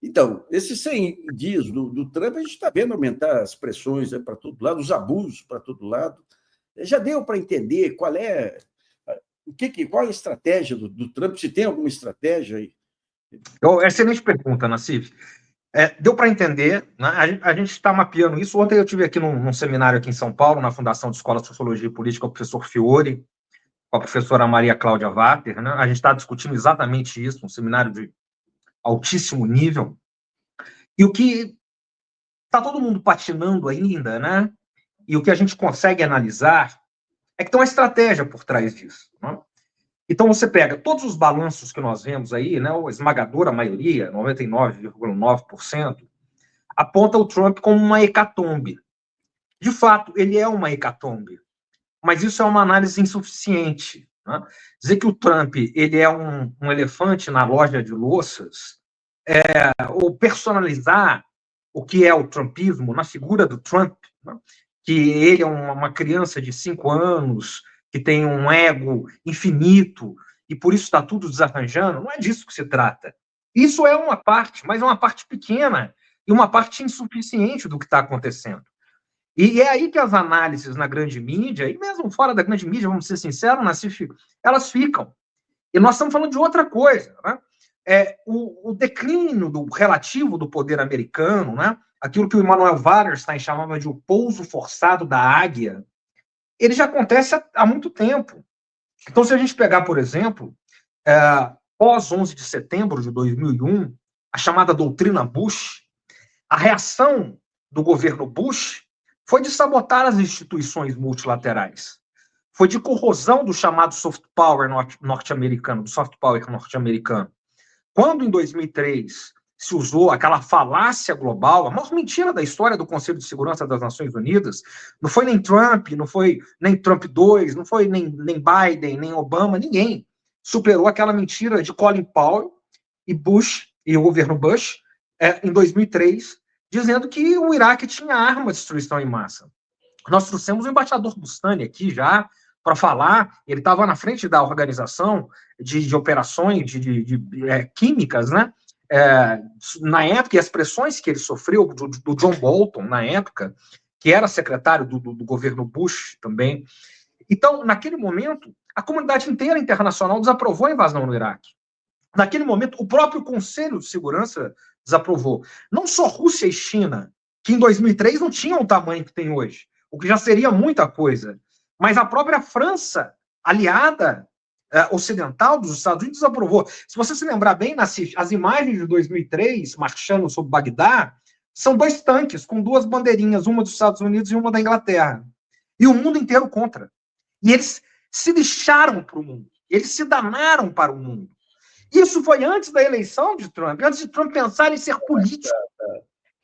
Então, esses 100 dias do Trump, a gente está vendo aumentar as pressões, né, para todo lado, os abusos para todo lado. Já deu para entender qual é qual é a estratégia do Trump, se tem alguma estratégia aí? Excelente pergunta, Nassif. Deu para entender, né? A gente está mapeando isso. Ontem eu estive aqui num seminário aqui em São Paulo, na Fundação de Escola de Sociologia e Política, com o professor Fiore, com a professora Maria Cláudia Vater, né? A gente está discutindo exatamente isso, um seminário de altíssimo nível. E o que está todo mundo patinando ainda, né? E o que a gente consegue analisar é que tem uma estratégia por trás disso, né? Então, você pega todos os balanços que nós vemos aí, né, a esmagadora maioria, 99,9%, aponta o Trump como uma hecatombe. De fato, ele é uma hecatombe, mas isso é uma análise insuficiente, né? Dizer que o Trump ele é um elefante na loja de louças, ou personalizar o que é o trumpismo na figura do Trump, né? Que ele é uma criança de 5 anos, que tem um ego infinito, e por isso está tudo desarranjando, não é disso que se trata. Isso é uma parte, mas é uma parte pequena e uma parte insuficiente do que está acontecendo. E é aí que as análises na grande mídia, e mesmo fora da grande mídia, vamos ser sinceros, Nassif, elas ficam. E nós estamos falando de outra coisa, né? O declínio do relativo do poder americano, né? Aquilo que o Immanuel Wallerstein chamava de o pouso forçado da águia, ele já acontece há muito tempo. Então, se a gente pegar, por exemplo, pós 11 de setembro de 2001, a chamada doutrina Bush, a reação do governo Bush foi de sabotar as instituições multilaterais, foi de corrosão do chamado soft power norte-americano, do soft power norte-americano. Quando, em 2003, se usou aquela falácia global, a maior mentira da história do Conselho de Segurança das Nações Unidas, não foi nem Trump, não foi nem Trump 2, não foi nem Biden, nem Obama, ninguém superou aquela mentira de Colin Powell e Bush, e o governo Bush, em 2003, dizendo que o Iraque tinha arma de destruição em massa. Nós trouxemos o embaixador Bustani aqui já para falar, ele estava na frente da organização de operações químicas, né? Na época, e as pressões que ele sofreu do John Bolton, na época, que era secretário do governo Bush também. Então, naquele momento, a comunidade inteira internacional desaprovou a invasão no Iraque. Naquele momento, o próprio Conselho de Segurança desaprovou. Não só Rússia e China, que em 2003 não tinham o tamanho que tem hoje, o que já seria muita coisa, mas a própria França, aliada ocidental dos Estados Unidos, desaprovou. Se você se lembrar bem, as imagens de 2003, marchando sobre Bagdá, são 2 tanques com 2 bandeirinhas, uma dos Estados Unidos e uma da Inglaterra. E o mundo inteiro contra. E eles se lixaram para o mundo. Eles se danaram para o mundo. Isso foi antes da eleição de Trump, antes de Trump pensar em ser político.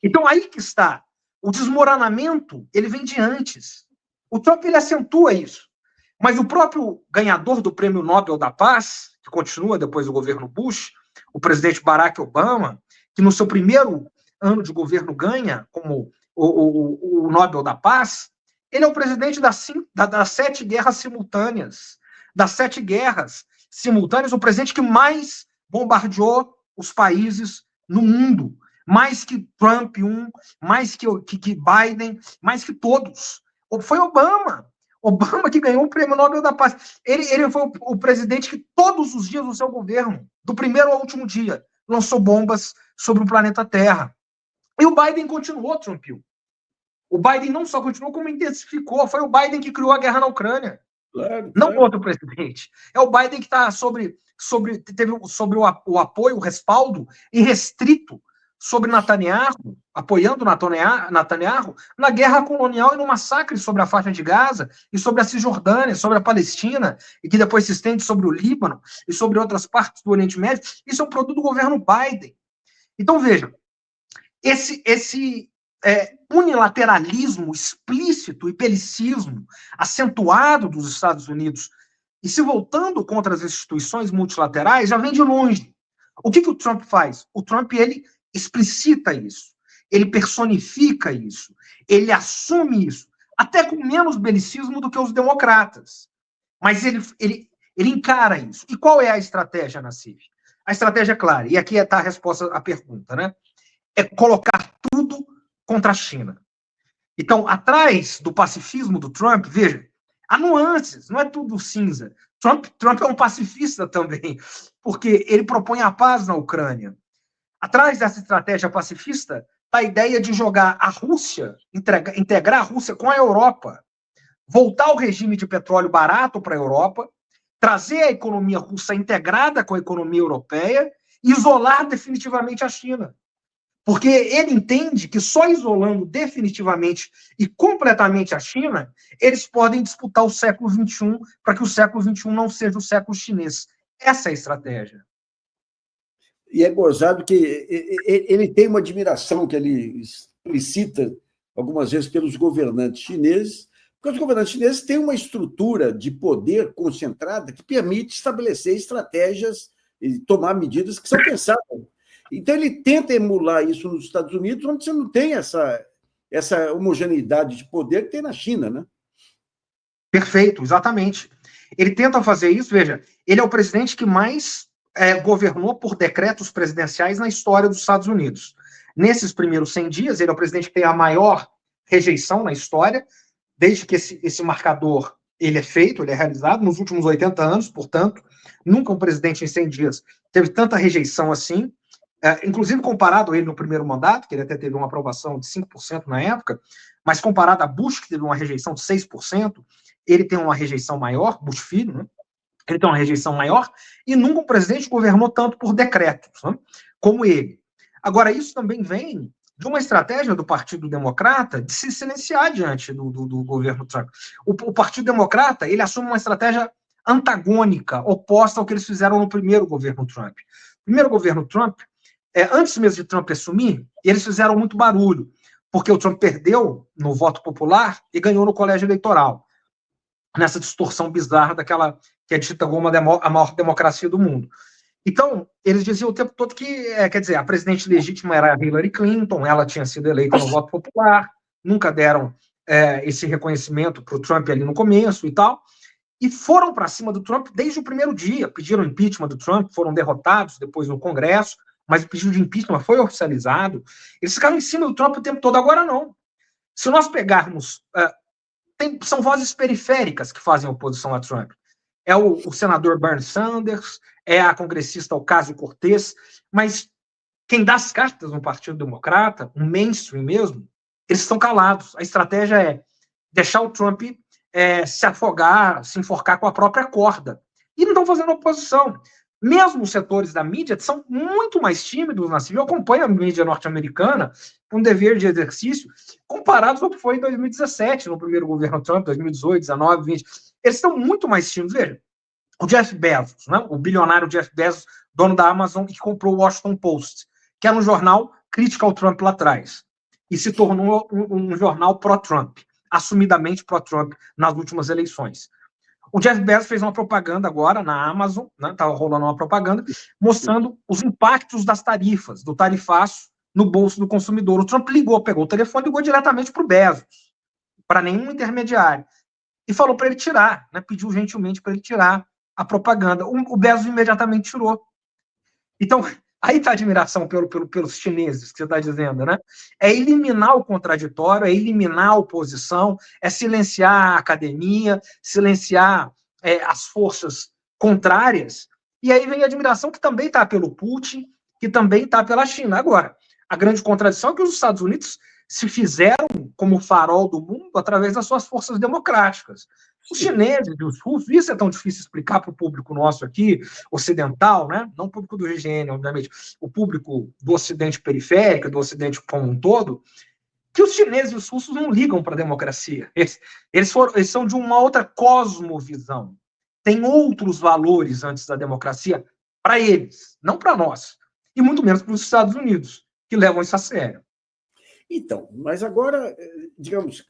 Então, aí que está. O desmoronamento, ele vem de antes. O Trump, ele acentua isso. Mas o próprio ganhador do Prêmio Nobel da Paz, que continua depois do governo Bush, o presidente Barack Obama, que no seu primeiro ano de governo ganha como o Nobel da Paz, ele é o presidente das 7 guerras simultâneas. Das 7 guerras simultâneas, o presidente que mais bombardeou os países no mundo. Mais que Trump, mais que Biden, mais que todos. Foi Obama. Obama que ganhou o Prêmio Nobel da Paz. Ele foi o presidente que todos os dias do seu governo, do primeiro ao último dia, lançou bombas sobre o planeta Terra. E o Biden continuou, Trumpil. O Biden não só continuou, como intensificou. Foi o Biden que criou a guerra na Ucrânia. Claro. Não outro presidente. É o Biden que está teve sobre o apoio, o respaldo irrestrito sobre Netanyahu, apoiando Netanyahu na guerra colonial e no massacre sobre a faixa de Gaza e sobre a Cisjordânia, sobre a Palestina, e que depois se estende sobre o Líbano e sobre outras partes do Oriente Médio. Isso é um produto do governo Biden. Então, veja, esse unilateralismo explícito e belicismo acentuado dos Estados Unidos e se voltando contra as instituições multilaterais já vem de longe. O que o Trump faz? O Trump, ele explicita isso, ele personifica isso, ele assume isso, até com menos belicismo do que os democratas. Mas ele encara isso. E qual é a estratégia, Nassif? A estratégia é clara, e aqui está a resposta à pergunta, né? É colocar tudo contra a China. Então, atrás do pacifismo do Trump, veja, há nuances, não é tudo cinza. Trump é um pacifista também, porque ele propõe a paz na Ucrânia. Atrás dessa estratégia pacifista está a ideia de jogar a Rússia, integrar a Rússia com a Europa, voltar ao regime de petróleo barato para a Europa, trazer a economia russa integrada com a economia europeia e isolar definitivamente a China. Porque ele entende que só isolando definitivamente e completamente a China, eles podem disputar o século XXI para que o século XXI não seja o século chinês. Essa é a estratégia. E é gozado que ele tem uma admiração que ele explicita algumas vezes pelos governantes chineses, porque os governantes chineses têm uma estrutura de poder concentrada que permite estabelecer estratégias e tomar medidas que são pensadas. Então, ele tenta emular isso nos Estados Unidos, onde você não tem essa homogeneidade de poder que tem na China, né? Perfeito, exatamente. Ele tenta fazer isso, veja, ele é o presidente que mais governou por decretos presidenciais na história dos Estados Unidos. Nesses primeiros 100 dias, ele é o presidente que tem a maior rejeição na história, desde que esse marcador ele é feito, ele é realizado, nos últimos 80 anos, portanto, nunca um presidente em 100 dias teve tanta rejeição assim, inclusive comparado a ele no primeiro mandato, que ele até teve uma aprovação de 5% na época, mas comparado a Bush, que teve uma rejeição de 6%, ele tem uma rejeição maior, Bush filho, né? Ele tem uma rejeição maior, e nunca um presidente governou tanto por decretos, né, como ele. Agora, isso também vem de uma estratégia do Partido Democrata de se silenciar diante do governo Trump. O Partido Democrata, ele assume uma estratégia antagônica, oposta ao que eles fizeram no primeiro governo Trump. O primeiro governo Trump, antes mesmo de Trump assumir, eles fizeram muito barulho, porque o Trump perdeu no voto popular e ganhou no colégio eleitoral, nessa distorção bizarra daquela que é dita como a maior democracia do mundo. Então, eles diziam o tempo todo que, quer dizer, a presidente legítima era a Hillary Clinton, ela tinha sido eleita no voto popular, nunca deram esse reconhecimento para o Trump ali no começo e tal, e foram para cima do Trump desde o primeiro dia, pediram impeachment do Trump, foram derrotados depois no Congresso, mas o pedido de impeachment foi oficializado, eles ficaram em cima do Trump o tempo todo, agora não. Se nós pegarmos... são vozes periféricas que fazem oposição a Trump. É o senador Bernie Sanders, é a congressista Ocasio-Cortez, mas quem dá as cartas no Partido Democrata, o mainstream mesmo, eles estão calados. A estratégia é deixar o Trump se afogar, se enforcar com a própria corda. E não estão fazendo oposição. Mesmo os setores da mídia são muito mais tímidos na civil. Eu acompanho a mídia norte-americana com dever de exercício, comparados ao que foi em 2017, no primeiro governo Trump, 2018, 19, 20. Eles estão muito mais tímidos. Veja, o Jeff Bezos, né, o bilionário Jeff Bezos, dono da Amazon, que comprou o Washington Post, que era um jornal crítico ao Trump lá atrás, e se tornou um jornal pró-Trump, assumidamente pró-Trump nas últimas eleições. O Jeff Bezos fez uma propaganda agora na Amazon, né, estava rolando uma propaganda, mostrando os impactos das tarifas, do tarifaço no bolso do consumidor. O Trump pegou o telefone e ligou diretamente para o Bezos, para nenhum intermediário, e falou para ele tirar, né, pediu gentilmente para ele tirar a propaganda. O Bezos imediatamente tirou. Então, aí está a admiração pelos chineses, que você está dizendo, né? É eliminar o contraditório, é eliminar a oposição, é silenciar a academia, silenciar as forças contrárias, e aí vem a admiração que também está pelo Putin, que também está pela China. Agora, a grande contradição é que os Estados Unidos se fizeram como farol do mundo através das suas forças democráticas. Os chineses e os russos, isso é tão difícil explicar para o público nosso aqui, ocidental, né? Não o público do GGN, obviamente, o público do Ocidente periférico, do Ocidente como um todo, que os chineses e os russos não ligam para a democracia. Eles são de uma outra cosmovisão. Tem outros valores antes da democracia para eles, não para nós. E muito menos para os Estados Unidos, que levam isso a sério. Então, mas agora, digamos,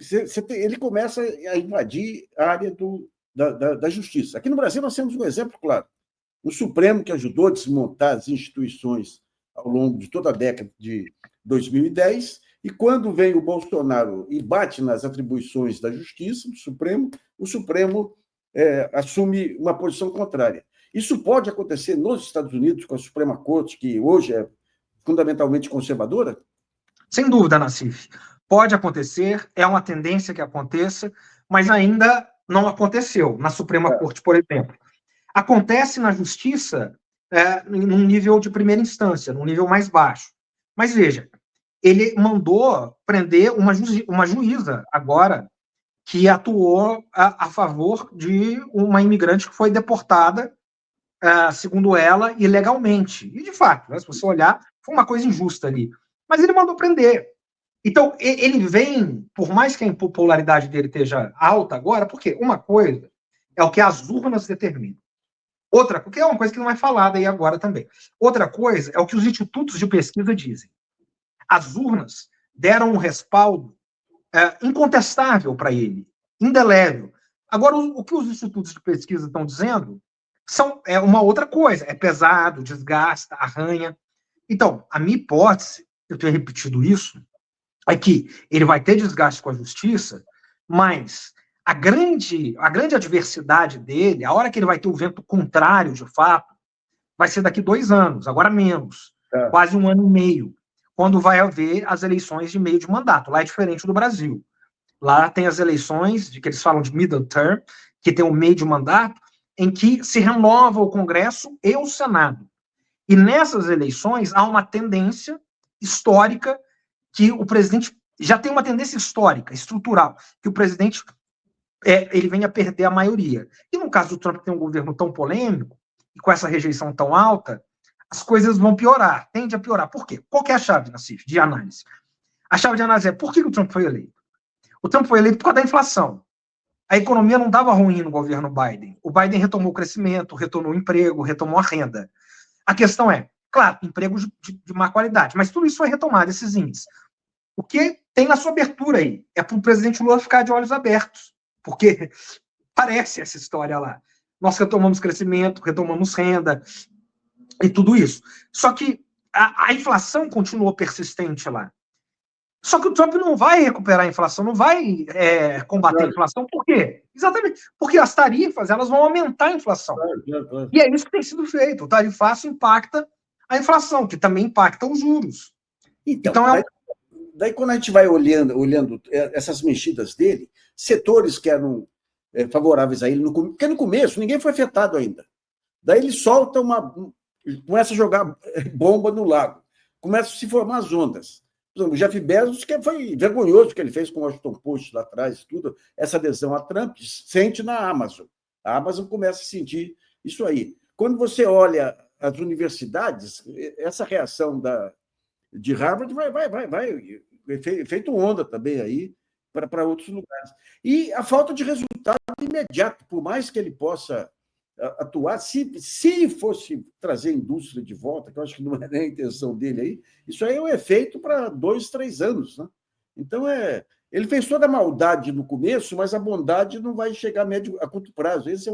ele começa a invadir a área da justiça. Aqui no Brasil nós temos um exemplo claro. O Supremo, que ajudou a desmontar as instituições ao longo de toda a década de 2010, e quando vem o Bolsonaro e bate nas atribuições da justiça, do Supremo, o Supremo assume uma posição contrária. Isso pode acontecer nos Estados Unidos com a Suprema Corte, que hoje é fundamentalmente conservadora? Sem dúvida, Nassif. Pode acontecer, é uma tendência que aconteça, mas ainda não aconteceu na Suprema Corte, por exemplo. Acontece na Justiça num nível de primeira instância, num nível mais baixo. Mas veja, ele mandou prender uma juíza agora que atuou a favor de uma imigrante que foi deportada, segundo ela, ilegalmente. E, de fato, né, se você olhar, foi uma coisa injusta ali. Mas ele mandou prender. Então, ele vem, por mais que a impopularidade dele esteja alta agora, porque uma coisa é o que as urnas determinam. Outra, porque é uma coisa que não é falada aí agora também. Outra coisa é o que os institutos de pesquisa dizem. As urnas deram um respaldo incontestável para ele, indelével. Agora, o que os institutos de pesquisa estão dizendo é uma outra coisa. É pesado, desgasta, arranha. Então, a minha hipótese, eu tenho repetido isso, é que ele vai ter desgaste com a justiça, mas a grande adversidade dele, a hora que ele vai ter o vento contrário, de fato, vai ser daqui 2 anos, agora menos, quase 1 ano e meio, quando vai haver as eleições de meio de mandato. Lá é diferente do Brasil. Lá tem as eleições, que eles falam de middle term, que tem o meio de mandato, em que se renova o Congresso e o Senado. E nessas eleições há uma tendência histórica que o presidente já tem uma tendência histórica, estrutural, que o presidente ele venha a perder a maioria. E no caso do Trump, que tem um governo tão polêmico, e com essa rejeição tão alta, as coisas vão piorar, tende a piorar. Por quê? Qual que é a chave, Nassif, de análise? A chave de análise é por que o Trump foi eleito? O Trump foi eleito por causa da inflação. A economia não estava ruim no governo Biden. O Biden retomou o crescimento, retomou o emprego, retomou a renda. A questão é, claro, empregos de má qualidade, mas tudo isso foi retomado, esses índices. O que tem na sua abertura aí é para o presidente Lula ficar de olhos abertos, porque parece essa história lá. Nós retomamos crescimento, retomamos renda e tudo isso. Só que a inflação continuou persistente lá. Só que o Trump não vai recuperar a inflação, não vai combater a inflação. Por quê? Exatamente. Porque as tarifas elas vão aumentar a inflação. E é isso que tem sido feito. O tarifaço impacta a inflação, que também impacta os juros. Então daí quando a gente vai olhando essas mexidas dele, setores que eram favoráveis a ele, porque no começo ninguém foi afetado ainda. Daí ele solta começa a jogar bomba no lago, começam a se formar as ondas. Por exemplo, o Jeff Bezos, que foi vergonhoso o que ele fez com o Washington Post lá atrás, tudo, essa adesão a Trump, sente na Amazon. A Amazon começa a sentir isso aí. Quando você olha as universidades, essa reação de Harvard vai feito onda também aí para outros lugares. E a falta de resultado imediato, por mais que ele possa atuar, se fosse trazer a indústria de volta, que eu acho que não é nem a intenção dele aí, isso aí é um efeito para 2, 3 anos. Né? Então, ele fez toda a maldade no começo, mas a bondade não vai chegar a curto prazo. Esse é